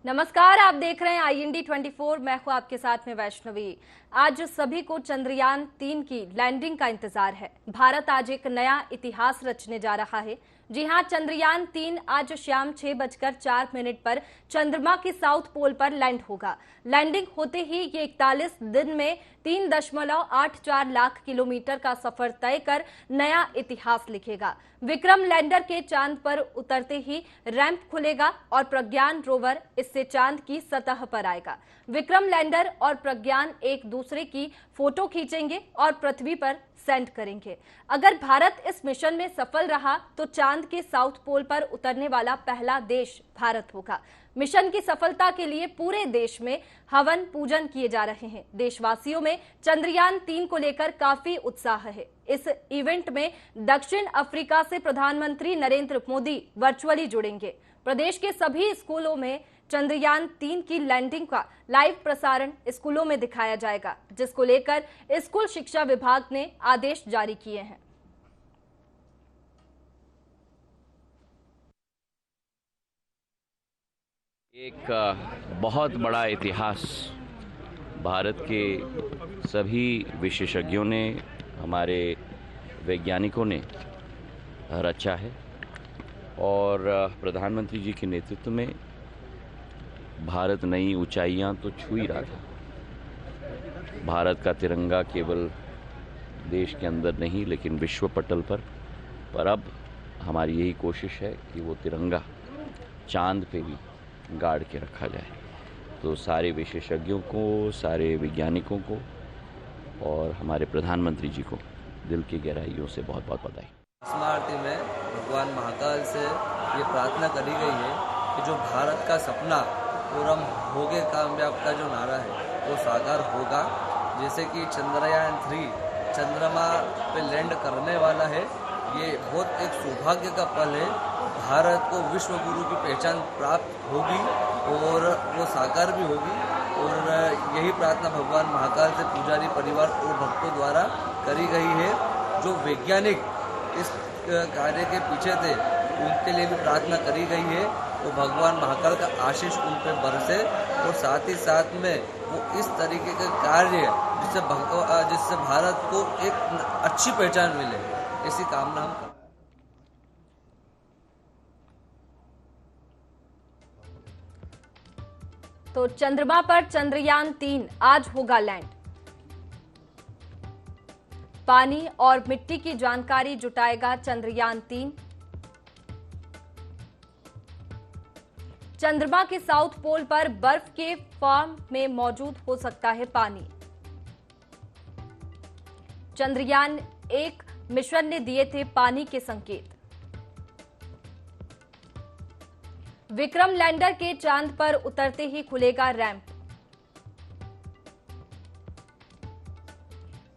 नमस्कार, आप देख रहे हैं IND 24। मैं हूं आपके साथ में वैष्णवी। आज सभी को चंद्रयान 3 की लैंडिंग का इंतजार है। भारत आज एक नया इतिहास रचने जा रहा है। जी हां, चंद्रयान 3 आज शाम 6:04 पर चंद्रमा के साउथ पोल पर लैंड होगा। लैंडिंग होते ही ये 41 दिन में 3.84 लाख किलोमीटर का सफर तय कर नया इतिहास लिखेगा। विक्रम लैंडर के चांद पर उतरते ही रैंप खुलेगा और प्रज्ञान रोवर इससे चांद की सतह पर आएगा। विक्रम लैंडर और प्रज्ञान एक दूसरे की फोटो खींचेंगे और पृथ्वी पर सेंड करेंगे। अगर भारत इस मिशन में सफल रहा तो चांद के साउथ पोल पर उतरने वाला पहला देश भारत होगा। मिशन की सफलता के लिए पूरे देश में हवन पूजन किए जा रहे हैं। देशवासियों में चंद्रयान 3 को लेकर काफी उत्साह है। इस इवेंट में दक्षिण अफ्रीका से प्रधानमंत्री नरेंद्र मोदी वर्चुअली जुड़ेंगे। प्रदेश के सभी स्कूलों में चंद्रयान 3 की लैंडिंग का लाइव प्रसारण स्कूलों में दिखाया जाएगा, जिसको लेकर स्कूल शिक्षा विभाग ने आदेश जारी किए हैं। एक बहुत बड़ा इतिहास भारत के सभी विशेषज्ञों ने, हमारे वैज्ञानिकों ने रचा है और प्रधानमंत्री जी के नेतृत्व में भारत नई ऊंचाइयां तो छू ही रहा था। भारत का तिरंगा केवल देश के अंदर नहीं लेकिन विश्व पटल पर अब हमारी यही कोशिश है कि वो तिरंगा चांद पे भी गाड़ के रखा जाए। तो सारे विशेषज्ञों को, सारे वैज्ञानिकों को और हमारे प्रधानमंत्री जी को दिल की गहराइयों से बहुत बहुत बधाई। स्मृति में भगवान महाकाल से ये प्रार्थना करी गई है कि जो भारत का सपना पूरा होगे कामयाब का जो नारा है वो साकार होगा। जैसे कि चंद्रयान 3 चंद्रमा पे लैंड करने वाला है, ये बहुत एक सौभाग्य का पल है। भारत को विश्व गुरु की पहचान प्राप्त होगी और वो साकार भी होगी। और यही प्रार्थना भगवान महाकाल से पुजारी परिवार और भक्तों द्वारा करी गई है। जो वैज्ञानिक इस कार्य के पीछे थे उनके लिए भी प्रार्थना करी गई है। तो भगवान महाकाल का आशीष उन पर बरसे और साथ ही साथ में वो इस तरीके का कार्य जिससे भारत को एक अच्छी पहचान मिले, ऐसी कामना हम करते हैं। तो चंद्रमा पर चंद्रयान 3 आज होगा लैंड। पानी और मिट्टी की जानकारी जुटाएगा चंद्रयान 3। चंद्रमा के साउथ पोल पर बर्फ के फॉर्म में मौजूद हो सकता है पानी। चंद्रयान 1 मिशन ने दिए थे पानी के संकेत। विक्रम लैंडर के चांद पर उतरते ही खुलेगा रैंप,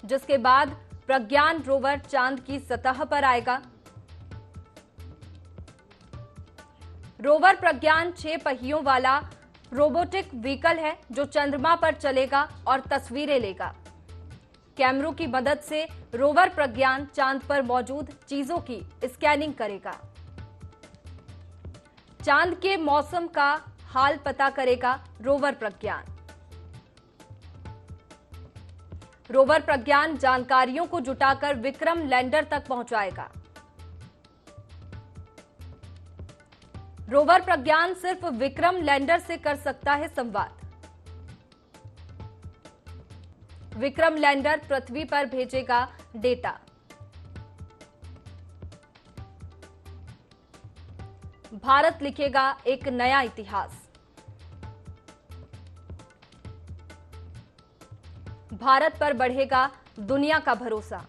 जिसके बाद प्रज्ञान रोवर चांद की सतह पर आएगा। रोवर प्रज्ञान 6 पहियों वाला रोबोटिक व्हीकल है जो चंद्रमा पर चलेगा और तस्वीरें लेगा। कैमरों की मदद से रोवर प्रज्ञान चांद पर मौजूद चीजों की स्कैनिंग करेगा। चांद के मौसम का हाल पता करेगा रोवर प्रज्ञान। रोवर प्रज्ञान जानकारियों को जुटाकर विक्रम लैंडर तक पहुंचाएगा। रोवर प्रज्ञान सिर्फ विक्रम लैंडर से कर सकता है संवाद। विक्रम लैंडर पृथ्वी पर भेजेगा डेटा। भारत लिखेगा एक नया इतिहास। भारत पर बढ़ेगा दुनिया का भरोसा।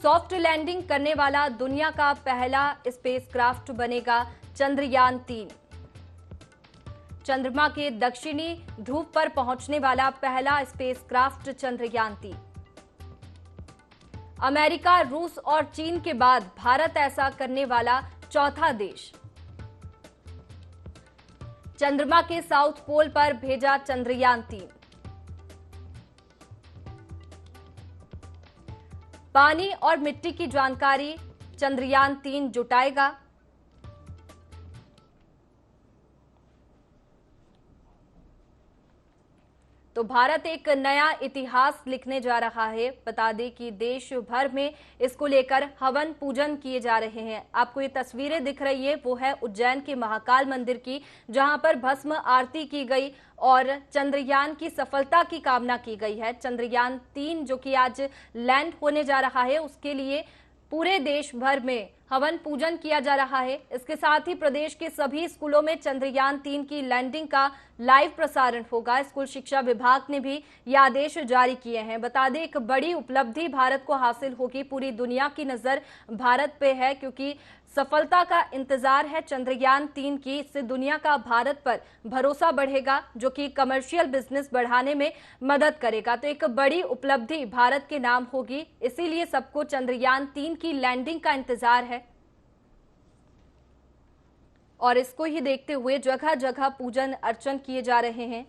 सॉफ्ट लैंडिंग करने वाला दुनिया का पहला स्पेसक्राफ्ट बनेगा चंद्रयान 3। चंद्रमा के दक्षिणी ध्रुव पर पहुंचने वाला पहला स्पेसक्राफ्ट चंद्रयान 3। अमेरिका, रूस और चीन के बाद भारत ऐसा करने वाला चौथा देश। चंद्रमा के साउथ पोल पर भेजा चंद्रयान 3। पानी और मिट्टी की जानकारी चंद्रयान 3 जुटाएगा। तो भारत एक नया इतिहास लिखने जा रहा है। बता दें कि देश भर में इसको लेकर हवन पूजन किए जा रहे हैं। आपको ये तस्वीरें दिख रही है वो है उज्जैन के महाकाल मंदिर की, जहां पर भस्म आरती की गई और चंद्रयान की सफलता की कामना की गई है। चंद्रयान 3 जो कि आज लैंड होने जा रहा है, उसके लिए पूरे देश भर में हवन पूजन किया जा रहा है। इसके साथ ही प्रदेश के सभी स्कूलों में चंद्रयान 3 की लैंडिंग का लाइव प्रसारण होगा। स्कूल शिक्षा विभाग ने भी ये आदेश जारी किए हैं। बता दें, एक बड़ी उपलब्धि भारत को हासिल होगी। पूरी दुनिया की नजर भारत पे है, क्योंकि सफलता का इंतजार है चंद्रयान 3 की। इससे दुनिया का भारत पर भरोसा बढ़ेगा, जो कि कमर्शियल बिजनेस बढ़ाने में मदद करेगा। तो एक बड़ी उपलब्धि भारत के नाम होगी, इसीलिए सबको चंद्रयान 3 की लैंडिंग का इंतजार है। और इसको ही देखते हुए जगह जगह पूजन अर्चन किए जा रहे हैं।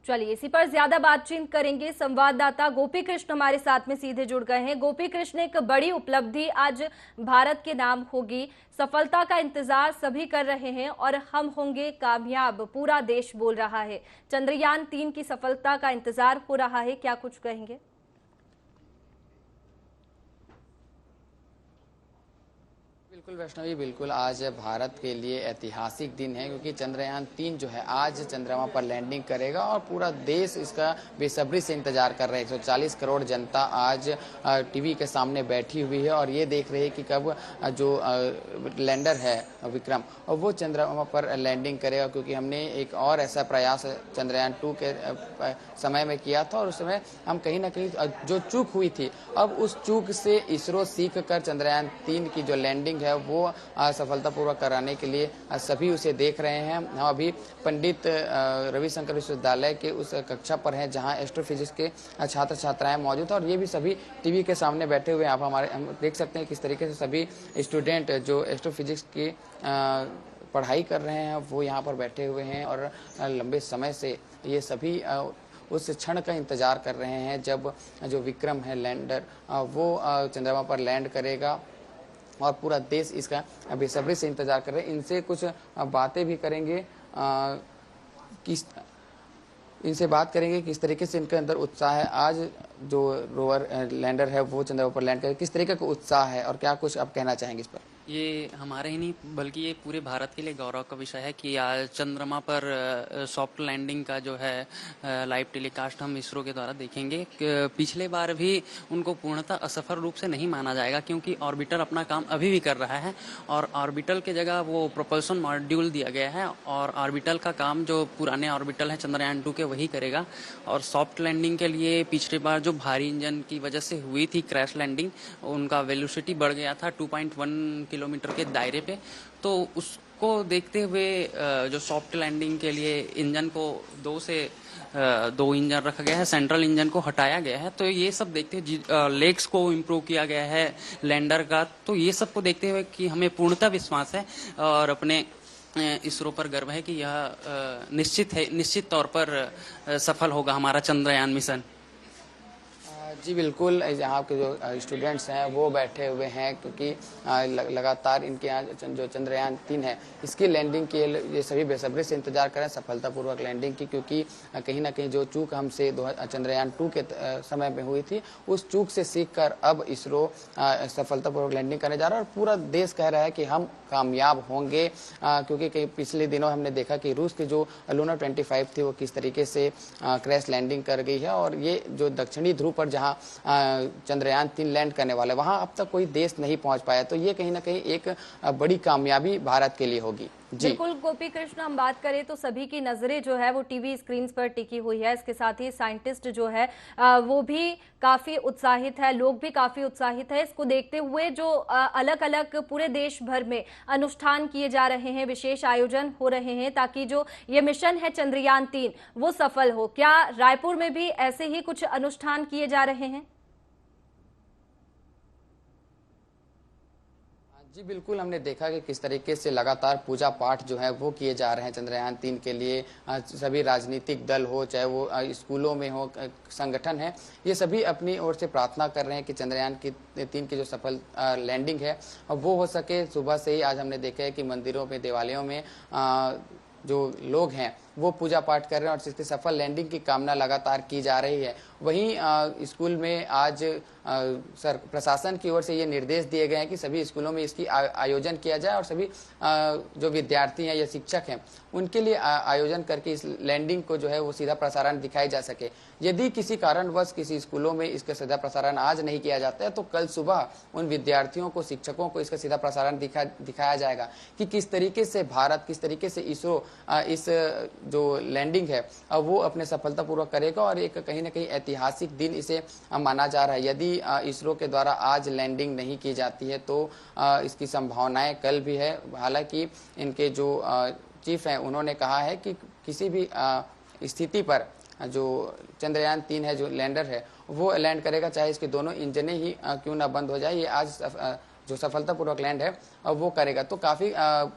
चलिए इसी पर ज्यादा बातचीत करेंगे। संवाददाता गोपी कृष्ण हमारे साथ में सीधे जुड़ गए हैं। गोपी कृष्ण, एक बड़ी उपलब्धि आज भारत के नाम होगी। सफलता का इंतजार सभी कर रहे हैं और हम होंगे कामयाब, पूरा देश बोल रहा है। चंद्रयान 3 की सफलता का इंतजार हो रहा है, क्या कुछ कहेंगे? बिल्कुल वैष्णवी, बिल्कुल आज भारत के लिए ऐतिहासिक दिन है, क्योंकि चंद्रयान 3 जो है आज चंद्रमा पर लैंडिंग करेगा और पूरा देश इसका बेसब्री से इंतजार कर रहा है। 140 करोड़ जनता आज टीवी के सामने बैठी हुई है और ये देख रही है कि कब जो लैंडर है विक्रम और वो चंद्रमा पर लैंडिंग करेगा, क्योंकि हमने एक और ऐसा प्रयास चंद्रयान 2 के समय में किया था और उस समय हम कहीं ना कहीं जो चूक हुई थी, अब उस चूक से इसरो सीख कर चंद्रयान 3 की जो लैंडिंग है वो सफलतापूर्वक कराने के लिए सभी उसे देख रहे हैं। हम अभी पंडित रविशंकर विश्वविद्यालय के उस कक्षा पर हैं जहां एस्ट्रोफिजिक्स के छात्र छात्राएं मौजूद हैं और ये भी सभी टीवी के सामने बैठे हुए हैं। आप हम देख सकते हैं किस तरीके से सभी स्टूडेंट जो एस्ट्रोफिजिक्स की पढ़ाई कर रहे हैं वो यहाँ पर बैठे हुए हैं और लंबे समय से ये सभी उस क्षण का इंतजार कर रहे हैं जब जो विक्रम है लैंडर वो चंद्रमा पर लैंड करेगा और पूरा देश इसका बेसब्री से इंतजार कर रहे हैं। इनसे कुछ बातें भी करेंगे, इनसे बात करेंगे किस तरीके से इनके अंदर उत्साह है। आज जो रोवर लैंडर है वो चंद्रमा पर लैंड करेगा, किस तरीके का उत्साह है और क्या कुछ आप कहना चाहेंगे इस पर? ये हमारे ही नहीं बल्कि ये पूरे भारत के लिए गौरव का विषय है कि आज चंद्रमा पर सॉफ्ट लैंडिंग का जो है लाइव टेलीकास्ट हम इसरो के द्वारा देखेंगे। पिछले बार भी उनको पूर्णतः असफल रूप से नहीं माना जाएगा, क्योंकि ऑर्बिटर अपना काम अभी भी कर रहा है और ऑर्बिटल के जगह वो प्रोपल्सन मॉड्यूल दिया गया है और ऑर्बिटल का काम जो पुराने ऑर्बिटल है चंद्रयान 2 के वही करेगा। और सॉफ्ट लैंडिंग के लिए पिछली बार जो भारी इंजन की वजह से हुई थी क्रैश लैंडिंग, उनका वेलोसिटी बढ़ गया था 2.1 किलोमीटर के दायरे पे, तो उसको देखते हुए जो सॉफ्ट लैंडिंग के लिए इंजन को 2 इंजन रखा गया है, सेंट्रल इंजन को हटाया गया है। तो ये सब देखते हुए लेग्स को इम्प्रूव किया गया है लैंडर का। तो ये सब को देखते हुए कि हमें पूर्णतः विश्वास है और अपने इसरो पर गर्व है कि यह निश्चित तौर पर सफल होगा हमारा चंद्रयान मिशन। जी बिल्कुल, यहाँ के जो स्टूडेंट्स हैं वो बैठे हुए हैं, क्योंकि लगातार इनके यहाँ जो चंद्रयान 3 है इसकी लैंडिंग के ये सभी बेसब्री से इंतजार कर रहे हैं सफलतापूर्वक लैंडिंग की, क्योंकि कहीं ना कहीं जो चूक हमसे चंद्रयान 2 के समय में हुई थी उस चूक से सीखकर अब इसरो सफलतापूर्वक लैंडिंग करने जा रहा है और पूरा देश कह रहा है कि हम कामयाब होंगे, क्योंकि कई पिछले दिनों हमने देखा कि रूस की जो लूना 25 थी वो किस तरीके से क्रैश लैंडिंग कर गई है और ये जो दक्षिणी ध्रुव पर जहां चंद्रयान 3 लैंड करने वाले वहां अब तक कोई देश नहीं पहुंच पाया। तो ये कहीं ना कहीं एक बड़ी कामयाबी भारत के लिए होगी। जी बिल्कुल गोपी कृष्ण, हम बात करें तो सभी की नजरें जो है वो टीवी स्क्रीन पर टिकी हुई है। इसके साथ ही साइंटिस्ट जो है वो भी काफी उत्साहित है, लोग भी काफी उत्साहित है। इसको देखते हुए जो अलग अलग पूरे देश भर में अनुष्ठान किए जा रहे हैं, विशेष आयोजन हो रहे हैं ताकि जो ये मिशन है चंद्रयान 3 वो सफल हो। क्या रायपुर में भी ऐसे ही कुछ अनुष्ठान किए जा रहे हैं? जी बिल्कुल, हमने देखा कि किस तरीके से लगातार पूजा पाठ जो है वो किए जा रहे हैं चंद्रयान 3 के लिए। सभी राजनीतिक दल हो, चाहे वो स्कूलों में हो, संगठन है, ये सभी अपनी ओर से प्रार्थना कर रहे हैं कि चंद्रयान की 3 की जो सफल लैंडिंग है वो हो सके। सुबह से ही आज हमने देखा है कि मंदिरों में, देवालयों में जो लोग हैं वो पूजा पाठ कर रहे हैं और इसकी सफल लैंडिंग की कामना लगातार की जा रही है। वहीं स्कूल में आज प्रशासन की ओर से ये निर्देश दिए गए हैं कि सभी स्कूलों में इसकी आयोजन किया जाए और सभी जो विद्यार्थी हैं या शिक्षक हैं उनके लिए आयोजन करके इस लैंडिंग को जो है वो सीधा प्रसारण दिखाई जा सके। यदि किसी कारणवश किसी स्कूलों में इसका सीधा प्रसारण आज नहीं किया जाता है तो कल सुबह उन विद्यार्थियों को, शिक्षकों को इसका सीधा प्रसारण दिखाया जाएगा कि किस तरीके से भारत, किस तरीके से इसरो इस जो लैंडिंग है वो अपने सफलतापूर्वक करेगा और एक कहीं ना कहीं ऐतिहासिक दिन इसे माना जा रहा है। यदि इसरो के द्वारा आज लैंडिंग नहीं की जाती है तो इसकी संभावनाएं कल भी है। हालांकि इनके जो चीफ हैं उन्होंने कहा है कि किसी भी स्थिति पर जो चंद्रयान 3 है, जो लैंडर है, वो लैंड करेगा, चाहे इसके दोनों इंजनें ही क्यों ना बंद हो जाए, ये आज जो सफलतापूर्वक लैंड है वो करेगा। तो काफ़ी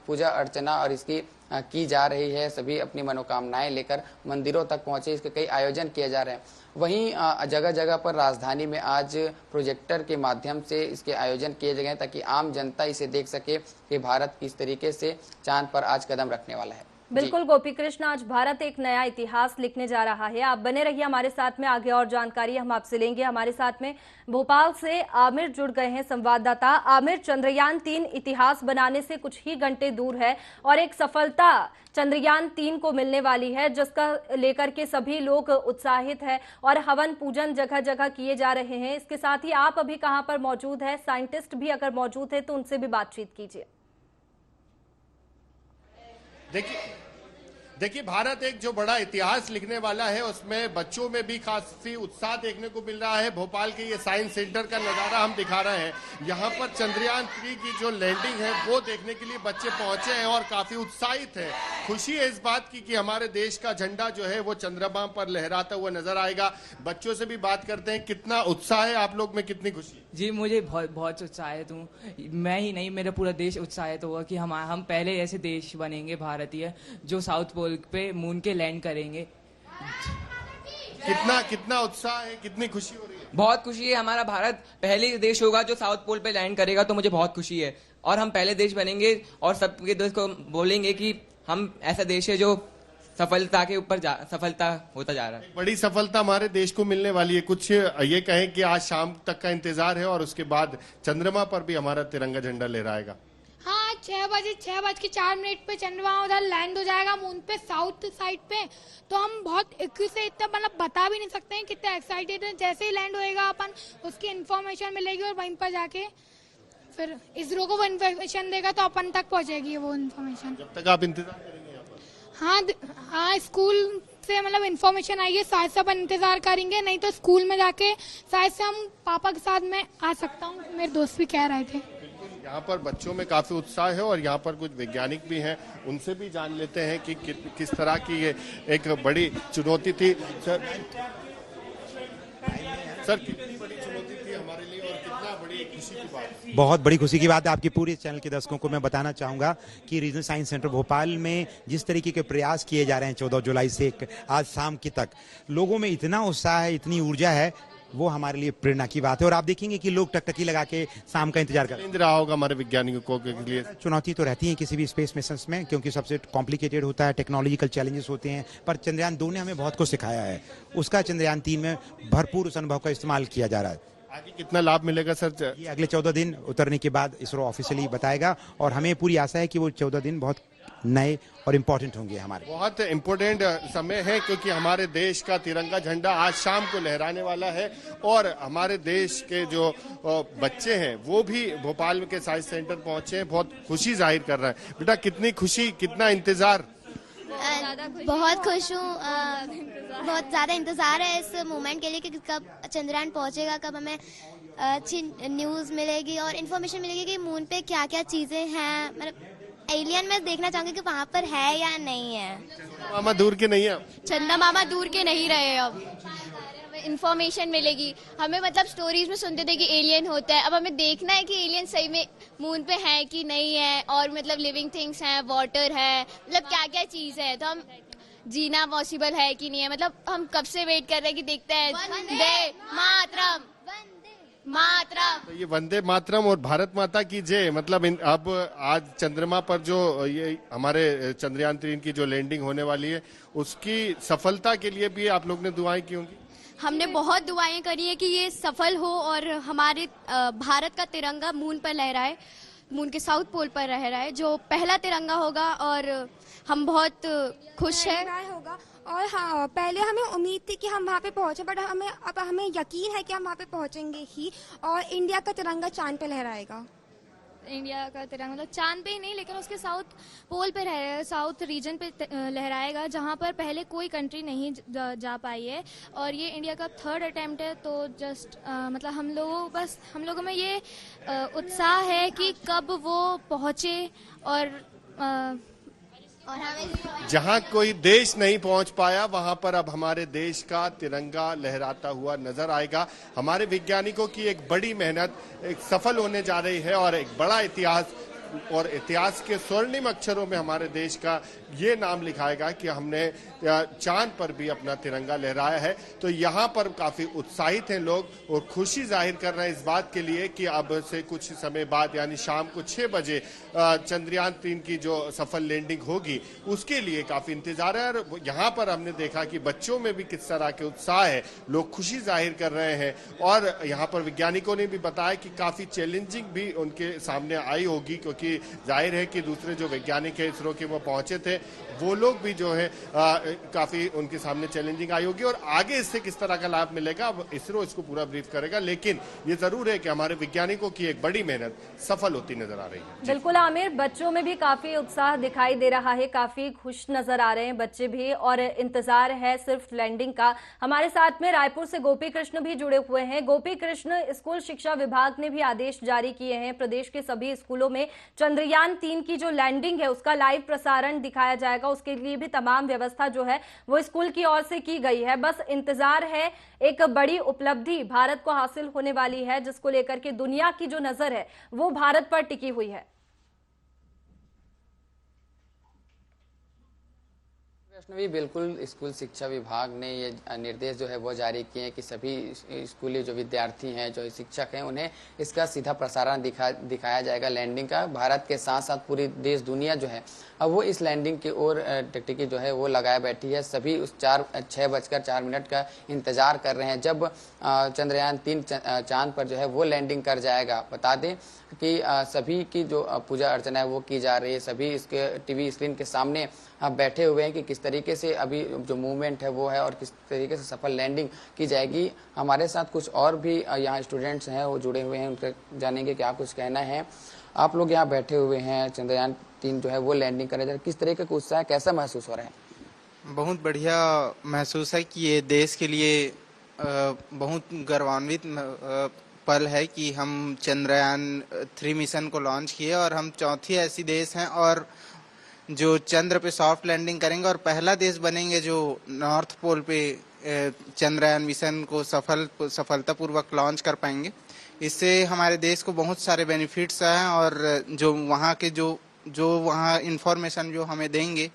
पूजा अर्चना और इसकी की जा रही है। सभी अपनी मनोकामनाएं लेकर मंदिरों तक पहुंचे, इसके कई आयोजन किए जा रहे हैं। वहीं जगह जगह पर राजधानी में आज प्रोजेक्टर के माध्यम से इसके आयोजन किए गए हैं ताकि आम जनता इसे देख सके कि भारत किस तरीके से चांद पर आज कदम रखने वाला है। बिल्कुल गोपी कृष्ण, आज भारत एक नया इतिहास लिखने जा रहा है। आप बने रहिए हमारे साथ में, आगे और जानकारी हम आपसे लेंगे। हमारे साथ में भोपाल से आमिर जुड़ गए हैं, संवाददाता आमिर। चंद्रयान 3 इतिहास बनाने से कुछ ही घंटे दूर है और एक सफलता चंद्रयान 3 को मिलने वाली है जिसका लेकर के सभी लोग उत्साहित है और हवन पूजन जगह जगह किए जा रहे हैं। इसके साथ ही आप अभी कहां पर मौजूद है, साइंटिस्ट भी अगर मौजूद है तो उनसे भी बातचीत कीजिए। देखिए भारत एक जो बड़ा इतिहास लिखने वाला है उसमें बच्चों में भी काफी उत्साह देखने को मिल रहा है। भोपाल के ये साइंस सेंटर का नज़ारा हम दिखा रहे हैं। यहाँ पर चंद्रयान 3 की जो लैंडिंग है वो देखने के लिए बच्चे पहुंचे हैं और काफी उत्साहित हैं। खुशी है इस बात की कि हमारे देश का झंडा जो है वो चंद्रमा पर लहराता हुआ नजर आएगा। बच्चों से भी बात करते हैं, कितना उत्साह है आप लोग में, कितनी खुशी? जी मुझे बहुत उत्साहित हूँ। मैं ही नहीं, मेरा पूरा देश उत्साहित हुआ कि हम पहले ऐसे देश बनेंगे भारतीय जो साउथ पोल पे मून के लैंड करेंगे। कितना उत्साह है, कितनी खुशी हो रही है? बहुत खुशी है। हमारा भारत पहले देश होगा जो साउथ पोल पे लैंड करेगा, तो मुझे बहुत खुशी है और हम पहले देश बनेंगे और सबके देश को बोलेंगे कि हम ऐसा देश है जो सफलता के ऊपर सफलता होता जा रहा है। बड़ी सफलता हमारे देश को मिलने वाली है। कुछ ये कहें कि आज शाम तक का इंतजार है और उसके बाद चंद्रमा पर भी हमारा तिरंगा झंडा लहराएगा। हाँ, 6:04 पे चंद्रमा उधर लैंड हो जाएगा मून पे, साउथ साइड पे। तो हम बहुत से इतना मतलब बता भी नहीं सकते हैं कितने एक्साइटेड हैं। जैसे ही लैंड होएगा अपन उसकी इन्फॉर्मेशन मिलेगी और वहीं पर जाके फिर इसरो को वो इन्फॉर्मेशन देगा तो अपन तक पहुंचेगी वो इन्फॉर्मेशन। जब तक आप इंतजार करेंगे यहाँ पर? हाँ, स्कूल से मतलब इन्फॉर्मेशन आएगी, शायद से अपन इंतजार करेंगे, नहीं तो स्कूल में जाके शायद से हम पापा के साथ में आ सकता हूँ, मेरे दोस्त भी कह रहे थे। यहाँ पर बच्चों में काफी उत्साह है और यहाँ पर कुछ वैज्ञानिक भी हैं, उनसे भी जान लेते हैं कि किस तरह की ये एक बड़ी चुनौती थी। सर कितनी बड़ी चुनौती थी हमारे लिए और कितना बड़ी खुशी की बात? बहुत बड़ी खुशी की बात है। आपके पूरे चैनल के दर्शकों को मैं बताना चाहूंगा कि रीजनल साइंस सेंटर भोपाल में जिस तरीके के प्रयास किए जा रहे हैं 14 जुलाई से आज शाम की तक, लोगों में इतना उत्साह है, इतनी ऊर्जा है, वो हमारे लिए प्रेरणा की बात है। और आप देखेंगे कि लोग टकटकी लगा के शाम का इंतजार कर रहा होगा हमारे वैज्ञानिकों के लिए। चुनौती तो रहती है किसी भी स्पेस मिशन में, क्योंकि सबसे कॉम्प्लिकेटेड होता है, टेक्नोलॉजिकल चैलेंजेस होते हैं, पर चंद्रयान 2 ने हमें बहुत कुछ सिखाया है। उसका चंद्रयान 3 में भरपूर उस अनुभव का इस्तेमाल किया जा रहा है। आगे कितना लाभ मिलेगा सर? ये अगले 14 दिन उतरने के बाद इसरो ऑफिशियली बताएगा और हमें पूरी आशा है कि वो 14 दिन बहुत नए और इम्पोर्टेंट होंगे हमारे। बहुत इम्पोर्टेंट समय है क्योंकि हमारे देश का तिरंगा झंडा आज शाम को लहराने वाला है और हमारे देश के जो बच्चे हैं वो भी भोपाल के साइंस सेंटर पहुंचे हैं, बहुत खुशी जाहिर कर रहे हैं। बेटा कितनी खुशी, कितना इंतजार? बहुत खुश हूँ, बहुत ज़्यादा इंतज़ार है इस मोमेंट के लिए कि कब चंद्रयान पहुँचेगा, कब हमें अच्छी न्यूज़ मिलेगी और इन्फॉर्मेशन मिलेगी कि मून पे क्या क्या चीज़ें हैं। मतलब एलियन में देखना चाहूँगी कि वहाँ पर है या नहीं है। मामा दूर के नहीं है, चंदा मामा दूर के नहीं रहे अब। इंफॉर्मेशन मिलेगी। हमें मतलब स्टोरीज में सुनते थे कि एलियन होता है, अब हमें देखना है कि एलियन सही में मून पे है कि नहीं है, और मतलब लिविंग थिंग्स हैं, वाटर है, मतलब क्या क्या चीज़ है, तो हम जीना पॉसिबल है कि नहीं है, मतलब हम कब से वेट कर रहे हैं कि देखते हैं। वंदे मातरम, मातरम। तो ये वंदे मातरम और भारत माता की जय, मतलब अब आज चंद्रमा पर जो ये हमारे चंद्रयान 3 की जो लैंडिंग होने वाली है, उसकी सफलता के लिए भी आप लोग ने दुआएं की होंगी। हमने बहुत दुआएं करी है कि ये सफल हो और हमारे भारत का तिरंगा मून पर लहराए, मून के साउथ पोल पर लहराए, जो पहला तिरंगा होगा, और हम बहुत खुश हैं होगा। और हाँ, पहले हमें उम्मीद थी कि हम वहाँ पे पहुँचे, बट अब हमें यकीन है कि हम वहाँ पे पहुँचेंगे ही, और इंडिया का तिरंगा चांद पे लहराएगा। इंडिया का तिरंगा मतलब चांद पे ही नहीं, लेकिन उसके साउथ पोल पे साउथ रीजन पे लहराएगा, जहाँ पर पहले कोई कंट्री नहीं जा पाई है, और ये इंडिया का 3rd अटेम्प्ट है। तो जस्ट मतलब हम लोगों में ये उत्साह है कि कब वो पहुँचे, और जहां कोई देश नहीं पहुंच पाया वहां पर अब हमारे देश का तिरंगा लहराता हुआ नजर आएगा। हमारे वैज्ञानिकों की एक बड़ी मेहनत एक सफल होने जा रही है, और एक बड़ा इतिहास, और इतिहास के स्वर्णिम अक्षरों में हमारे देश का ये नाम लिखाएगा कि हमने चांद पर भी अपना तिरंगा लहराया है। तो यहाँ पर काफी उत्साहित हैं लोग, और खुशी जाहिर कर रहे हैं इस बात के लिए कि अब से कुछ समय बाद यानी शाम को 6 बजे चंद्रयान 3 की जो सफल लैंडिंग होगी, उसके लिए काफी इंतजार है। और यहाँ पर हमने देखा कि बच्चों में भी किस तरह के उत्साह है, लोग खुशी जाहिर कर रहे हैं, और यहाँ पर वैज्ञानिकों ने भी बताया कि काफी चैलेंजिंग भी उनके सामने आई होगी, क्योंकि जाहिर है कि दूसरे जो वैज्ञानिक है इसरो के वो पहुंचे थे, वो लोग भी जो है काफी उनके सामने चैलेंजिंग आई होगी, और आगे इससे किस तरह का लाभ मिलेगा अब इसरो इसको पूरा ब्रीफ करेगा। लेकिन ये जरूर है कि हमारे वैज्ञानिकों की एक बड़ी मेहनत सफल होती नजर आ रही है। बिल्कुल आमिर, बच्चों में भी काफी उत्साह दिखाई दे रहा है, काफी खुश नजर आ रहे हैं बच्चे भी, और इंतजार है सिर्फ लैंडिंग का। हमारे साथ में रायपुर से गोपी कृष्ण भी जुड़े हुए हैं। गोपी कृष्ण, स्कूल शिक्षा विभाग ने भी आदेश जारी किए हैं, प्रदेश के सभी स्कूलों में चंद्रयान 3 की जो लैंडिंग है उसका लाइव प्रसारण दिखाया जाएगा। उसके लिए भी तमाम व्यवस्था जो है वो स्कूल की ओर से की गई है। बस इंतजार है, एक बड़ी उपलब्धि भारत को हासिल होने वाली है, जिसको लेकर के दुनिया की जो नजर है वो भारत पर टिकी हुई है। वैष्णवी, बिल्कुल स्कूल शिक्षा विभाग ने ये निर्देश जो है वो जारी किए हैं कि सभी स्कूली जो विद्यार्थी हैं, जो शिक्षक हैं, उन्हें इसका सीधा प्रसारण दिखाया जाएगा लैंडिंग का। भारत के साथ साथ पूरी देश दुनिया जो है अब वो इस लैंडिंग की ओर टिकटिकी जो है वो लगाए बैठी है। सभी उस 6:04 का इंतजार कर रहे हैं जब चंद्रयान 3 चांद पर जो है वो लैंडिंग कर जाएगा। बता दें कि सभी की जो पूजा अर्चना है वो की जा रही है, सभी इसके टीवी स्क्रीन के सामने बैठे हुए हैं कि किस तरीके से अभी जो मूवमेंट है वो है और किस तरीके से सफल लैंडिंग की जाएगी। हमारे साथ कुछ और भी यहाँ स्टूडेंट्स हैं वो जुड़े हुए हैं, उनसे जानेंगे क्या कुछ कहना है। आप लोग यहाँ बैठे हुए हैं, चंद्रयान 3 जो है वो लैंडिंग करे जा रहा है, किस तरीके का उत्साह, कैसा महसूस हो रहा है? बहुत बढ़िया महसूस है कि ये देश के लिए बहुत गौरवान्वित पल है कि हम चंद्रयान 3 मिशन को लॉन्च किए और हम चौथी ऐसी देश हैं और जो चंद्र पे सॉफ्ट लैंडिंग करेंगे और पहला देश बनेंगे जो नॉर्थ पोल पे चंद्रयान मिशन को सफलतापूर्वक लॉन्च कर पाएंगे। इससे हमारे देश को बहुत सारे बेनिफिट्स हैं और जो वहाँ के जो वहाँ इंफॉर्मेशन जो हमें देंगे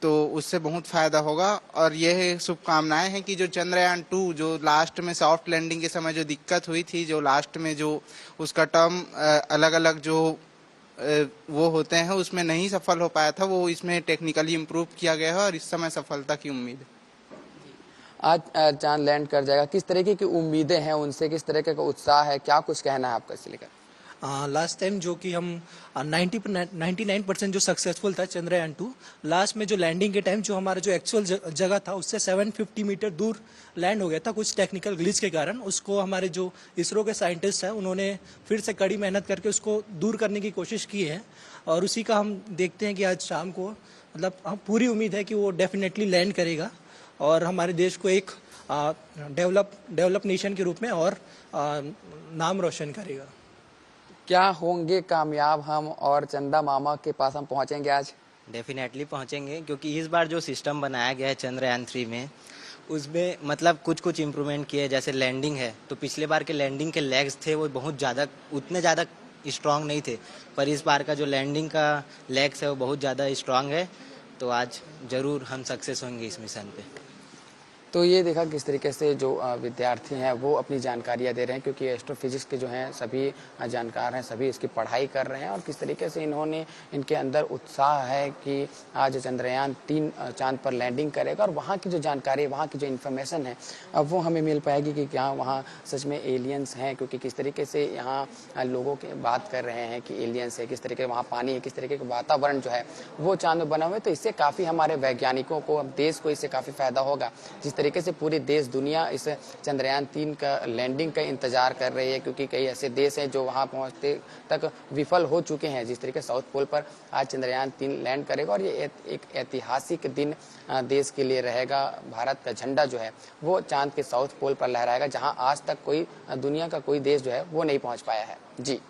तो उससे बहुत फायदा होगा। और यह शुभकामनाएं हैं कि जो चंद्रयान 2 जो लास्ट में सॉफ्ट लैंडिंग के समय जो दिक्कत हुई थी, जो लास्ट में जो उसका टर्म अलग अलग जो वो होते हैं उसमें नहीं सफल हो पाया था, वो इसमें टेक्निकली इम्प्रूव किया गया है और इस समय सफलता की उम्मीद है। आज चांद लैंड कर जाएगा, किस तरीके की उम्मीदें हैं उनसे, किस तरीके का उत्साह है, क्या कुछ कहना है आपका इससे लेकर? लास्ट टाइम जो कि हम 99% जो सक्सेसफुल था चंद्रयान 2, लास्ट में जो लैंडिंग के टाइम जो हमारा जो एक्चुअल जगह था उससे 750 मीटर दूर लैंड हो गया था कुछ टेक्निकल ग्लिच के कारण। उसको हमारे जो इसरो के साइंटिस्ट हैं उन्होंने फिर से कड़ी मेहनत करके उसको दूर करने की कोशिश की है और उसी का हम देखते हैं कि आज शाम को मतलब हम पूरी उम्मीद है कि वो डेफिनेटली लैंड करेगा और हमारे देश को एक डेवलप नेशन के रूप में और नाम रोशन करेगा। क्या होंगे कामयाब हम और चंदा मामा के पास हम पहुंचेंगे आज? डेफिनेटली पहुंचेंगे क्योंकि इस बार जो सिस्टम बनाया गया है चंद्रयान 3 में उसमें मतलब कुछ कुछ इम्प्रूवमेंट किए, जैसे लैंडिंग है तो पिछले बार के लैंडिंग के लेग्स थे वो बहुत ज़्यादा उतने ज़्यादा स्ट्रांग नहीं थे, पर इस बार का जो लैंडिंग का लेग्स है वो बहुत ज़्यादा स्ट्रांग है। तो आज ज़रूर हम सक्सेस होंगे इस मिशन पे। तो ये देखा किस तरीके से जो विद्यार्थी हैं वो अपनी जानकारियाँ दे रहे हैं, क्योंकि एस्ट्रोफिजिक्स के जो हैं सभी जानकार हैं, सभी इसकी पढ़ाई कर रहे हैं और किस तरीके से इनके अंदर उत्साह है कि आज चंद्रयान 3 चांद पर लैंडिंग करेगा और वहाँ की जो जानकारी, वहाँ की जो इन्फॉर्मेशन है अब वो हमें मिल पाएगी कि क्या वहाँ सच में एलियंस हैं, क्योंकि किस तरीके से यहाँ लोगों की बात कर रहे हैं कि एलियंस है, किस तरीके वहाँ पानी है, किस तरीके का वातावरण जो है वो चांद में बना हुआ है। तो इससे काफ़ी हमारे वैज्ञानिकों को, देश को इससे काफ़ी फायदा होगा। जिस तरीके से पूरे देश दुनिया इस चंद्रयान 3 का लैंडिंग का इंतजार कर रही है, क्योंकि कई ऐसे देश हैं जो वहां पहुंचते तक विफल हो चुके हैं। जिस तरीके साउथ पोल पर आज चंद्रयान 3 लैंड करेगा और ये एक ऐतिहासिक दिन देश के लिए रहेगा। भारत का झंडा जो है वो चांद के साउथ पोल पर लहराएगा, जहां आज तक कोई दुनिया का कोई देश जो है वो नहीं पहुंच पाया है। जी,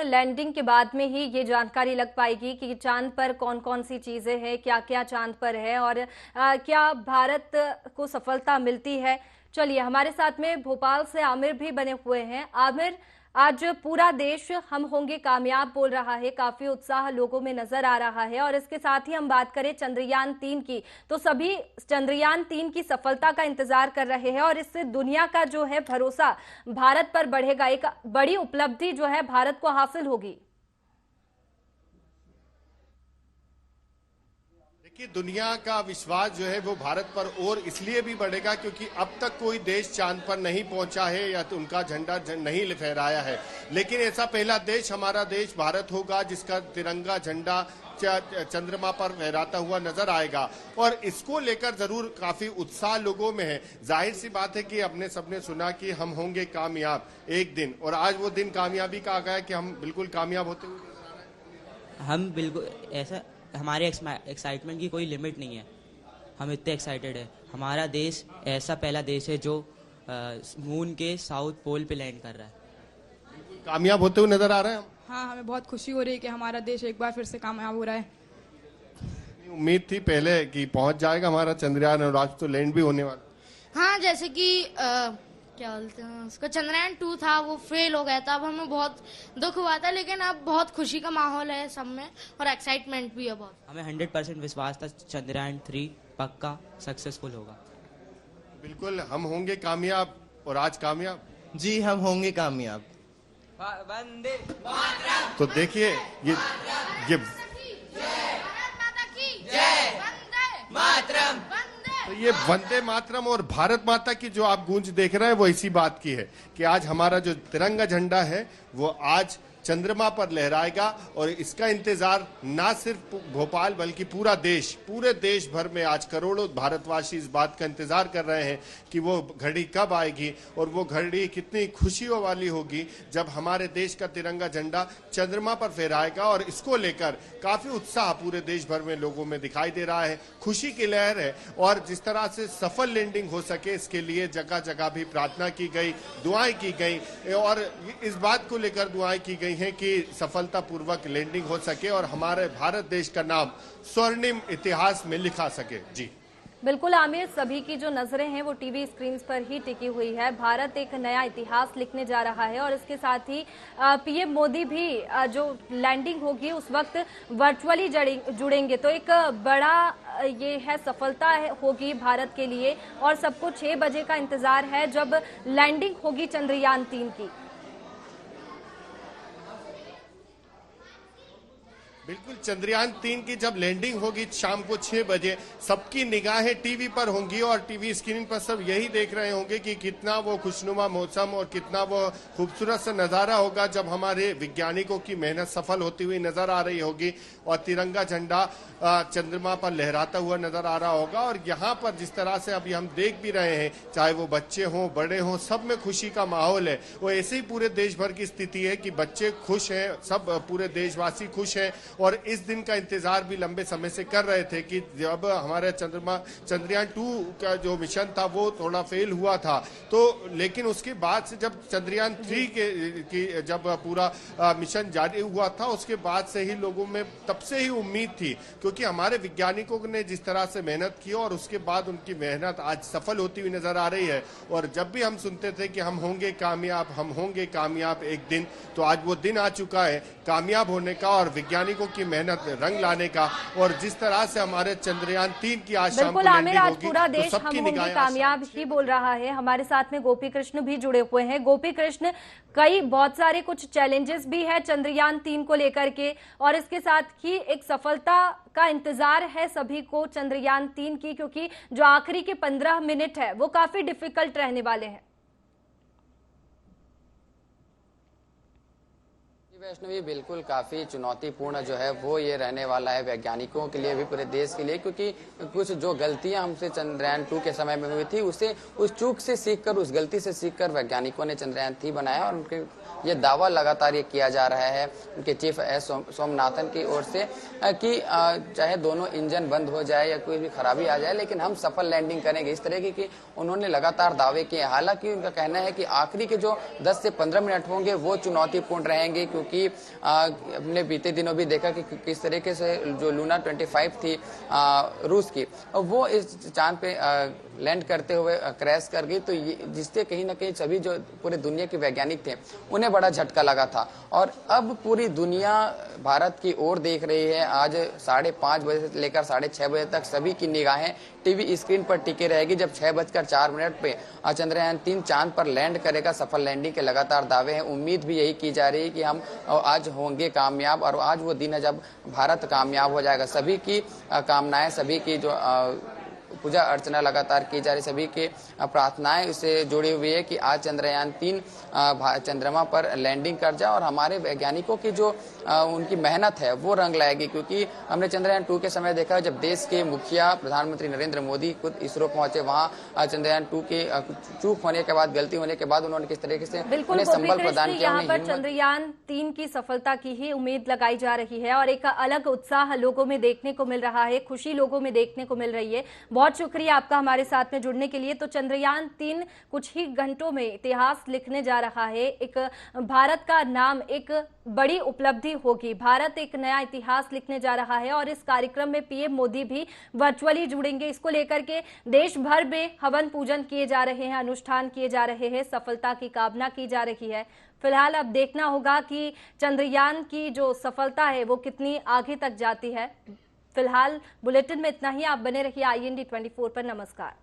लैंडिंग के बाद में ही ये जानकारी लग पाएगी कि चांद पर कौन कौन सी चीजें हैं, क्या क्या चांद पर है और क्या भारत को सफलता मिलती है। चलिए, हमारे साथ में भोपाल से आमिर भी बने हुए हैं। आमिर, आज पूरा देश हम होंगे कामयाब बोल रहा है, काफी उत्साह लोगों में नजर आ रहा है और इसके साथ ही हम बात करें चंद्रयान 3 की, तो सभी चंद्रयान 3 की सफलता का इंतजार कर रहे हैं और इससे दुनिया का जो है भरोसा भारत पर बढ़ेगा, एक बड़ी उपलब्धि जो है भारत को हासिल होगी। कि दुनिया का विश्वास जो है वो भारत पर और इसलिए भी बढ़ेगा क्योंकि अब तक कोई देश चांद पर नहीं पहुंचा है या तो उनका झंडा नहीं लहराया है, लेकिन ऐसा पहला देश हमारा देश भारत होगा जिसका तिरंगा झंडा चंद्रमा पर लहराता हुआ नजर आएगा और इसको लेकर जरूर काफी उत्साह लोगों में है। जाहिर सी बात है कि अपने सबने सुना कि हम होंगे कामयाब एक दिन, और आज वो दिन कामयाबी का आ गया कि हम बिल्कुल कामयाब होते हुए नजर आ रहे हैं। हम बिल्कुल ऐसा, हमारे एक्साइटमेंट की कोई लिमिट नहीं है, हम इतने एक्साइटेड है। हमारा देश ऐसा पहला देश है जो मून के साउथ पोल पे लैंड कर रहा है। कामयाब होते हुए नजर आ रहे हैं हम। हाँ, हमें बहुत खुशी हो रही है कि हमारा देश एक बार फिर से कामयाब हो रहा है। उम्मीद थी पहले कि पहुंच जाएगा हमारा चंद्रयान और आज तो लैंड भी होने वाला। हाँ, जैसे कि क्या बोलते हैं उसका, चंद्रयान 2 था वो फेल हो गया था, अब हमें बहुत दुख हुआ था, लेकिन अब बहुत खुशी का माहौल है सब में और एक्साइटमेंट भी है बहुत। हमें 100% विश्वास था चंद्रयान 3 पक्का सक्सेसफुल होगा। बिल्कुल हम होंगे कामयाब और आज कामयाब। जी, हम होंगे कामयाब। वंदे तो देखिए ये तो ये वंदे मातरम और भारत माता की जो आप गूंज देख रहे हैं वो इसी बात की है कि आज हमारा जो तिरंगा झंडा है वो आज चंद्रमा पर लहराएगा और इसका इंतजार ना सिर्फ भोपाल बल्कि पूरे देश भर में आज करोड़ों भारतवासी इस बात का इंतजार कर रहे हैं कि वो घड़ी कब आएगी और वो घड़ी कितनी खुशियों वाली होगी जब हमारे देश का तिरंगा झंडा चंद्रमा पर फहराएगा। और इसको लेकर काफी उत्साह पूरे देश भर में लोगों में दिखाई दे रहा है, खुशी की लहर है और जिस तरह से सफल लैंडिंग हो सके इसके लिए जगह जगह भी प्रार्थना की गई, दुआएं की गई और इस बात को लेकर दुआएं की गई हैं कि सफलतापूर्वक लैंडिंग हो सके और हमारे भारत देश का नाम स्वर्णिम इतिहास में लिखा सके। जी बिल्कुल आमिर, सभी की जो नजरें हैं वो टीवी स्क्रीन पर ही टिकी हुई है। भारत एक नया इतिहास लिखने जा रहा है और इसके साथ ही पीएम मोदी भी जो लैंडिंग होगी उस वक्त वर्चुअली जुड़ेंगे, तो एक बड़ा ये है सफलता होगी भारत के लिए और सबको 6 बजे का इंतजार है जब लैंडिंग होगी चंद्रयान 3 की। बिल्कुल, चंद्रयान 3 की जब लैंडिंग होगी शाम को 6 बजे सबकी निगाहें टीवी पर होंगी और टीवी स्क्रीन पर सब यही देख रहे होंगे कि कितना वो खुशनुमा मौसम और कितना वो खूबसूरत सा नज़ारा होगा जब हमारे वैज्ञानिकों की मेहनत सफल होती हुई नजर आ रही होगी और तिरंगा झंडा चंद्रमा पर लहराता हुआ नजर आ रहा होगा। और यहाँ पर जिस तरह से अभी हम देख भी रहे हैं, चाहे वो बच्चे हों बड़े हों, सब में खुशी का माहौल है। वो ऐसे ही पूरे देश भर की स्थिति है कि बच्चे खुश हैं, सब पूरे देशवासी खुश हैं और इस दिन का इंतजार भी लंबे समय से कर रहे थे कि जब हमारे चंद्रयान 2 का जो मिशन था वो थोड़ा फेल हुआ था, तो लेकिन उसके बाद से जब चंद्रयान 3 की जब पूरा मिशन जारी हुआ था, उसके बाद से ही लोगों में तब से ही उम्मीद थी, क्योंकि हमारे वैज्ञानिकों ने जिस तरह से मेहनत की और उसके बाद उनकी मेहनत आज सफल होती हुई नजर आ रही है। और जब भी हम सुनते थे कि हम होंगे कामयाब एक दिन, तो आज वो दिन आ चुका है कामयाब होने का और वैज्ञानिकों की मेहनत रंग लाने का। और जिस तरह से हमारे चंद्रयान 3 की आज शाम को लैंडिंग आज होगी, पूरा तो देश सबकी हम होंगे निगाहें कामयाब ही बोल रहा है। हमारे साथ में गोपी कृष्ण भी जुड़े हुए हैं। गोपी कृष्ण, बहुत सारे कुछ चैलेंजेस भी है चंद्रयान 3 को लेकर के, और इसके साथ ही एक सफलता का इंतजार है सभी को चंद्रयान 3 की, क्योंकि जो आखिरी के 15 मिनट है वो काफी डिफिकल्ट रहने वाले हैं। वैष्णवी, बिल्कुल काफ़ी चुनौतीपूर्ण जो है वो ये रहने वाला है वैज्ञानिकों के लिए भी, पूरे देश के लिए, क्योंकि कुछ जो गलतियां हमसे चंद्रयान 2 के समय में हुई थी उस चूक से सीखकर, उस गलती से सीखकर वैज्ञानिकों ने चंद्रयान 3 बनाया। और उनके ये दावा लगातार ये किया जा रहा है उनके चीफ एस सोमनाथन की ओर से कि चाहे दोनों इंजन बंद हो जाए या कोई भी खराबी आ जाए, लेकिन हम सफल लैंडिंग करेंगे। इस तरह की उन्होंने लगातार दावे किए। हालांकि उनका कहना है कि आखिरी के जो 10 से 15 मिनट होंगे वो चुनौतीपूर्ण रहेंगे, क्योंकि अपने बीते दिनों भी देखा कि किस तरीके से जो लूना 25 थी रूस की, वो इस चांद पे लैंड करते हुए क्रैश कर गई, तो जिससे कहीं ना कहीं सभी जो पूरे दुनिया के वैज्ञानिक थे उन्हें बड़ा झटका लगा था। और अब पूरी दुनिया भारत की ओर देख रही है। आज 5:30 बजे से लेकर 6:30 बजे तक सभी की निगाहें टीवी स्क्रीन पर टिके रहेगी, जब 6:04 पे चंद्रयान 3 चांद पर लैंड करेगा। सफल लैंडिंग के लगातार दावे हैं। उम्मीद भी यही की जा रही है कि हम आज होंगे कामयाब, और आज वो दिन है जब भारत कामयाब हो जाएगा। सभी की कामनाएं, सभी की जो पूजा अर्चना लगातार की जा रही, सभी की प्रार्थनाएं इससे जुड़ी हुई है कि आज चंद्रयान 3 चंद्रमा पर लैंडिंग कर जाए और हमारे वैज्ञानिकों की जो उनकी मेहनत है वो रंग लाएगी। क्योंकि हमने चंद्रयान 2 के समय देखा जब देश के मुखिया प्रधानमंत्री नरेंद्र मोदी खुद इसरो पहुंचे, वहां चंद्रयान 2 के चूक होने के बाद, गलती होने के बाद उन्होंने किस तरीके से उन्हें संबल प्रदान किया। यहाँ पर चंद्रयान 3 की सफलता की ही उम्मीद लगाई जा रही है और एक अलग उत्साह लोगों में देखने को मिल रहा है, खुशी लोगों में देखने को मिल रही है। बहुत शुक्रिया आपका हमारे साथ में जुड़ने के लिए। तो चंद्रयान 3 कुछ ही घंटों में इतिहास लिखने जा रहा है। एक भारत का नाम, एक बड़ी उपलब्धि होगी। भारत एक नया इतिहास लिखने जा रहा है और इस कार्यक्रम में पीएम मोदी भी वर्चुअली जुड़ेंगे। इसको लेकर के देश भर में हवन पूजन किए जा रहे हैं, अनुष्ठान किए जा रहे हैं, सफलता की कामना की जा रही है। फिलहाल अब देखना होगा कि चंद्रयान की जो सफलता है वो कितनी आगे तक जाती है। फिलहाल बुलेटिन में इतना ही। आप बने रहिए IND 24 पर। नमस्कार।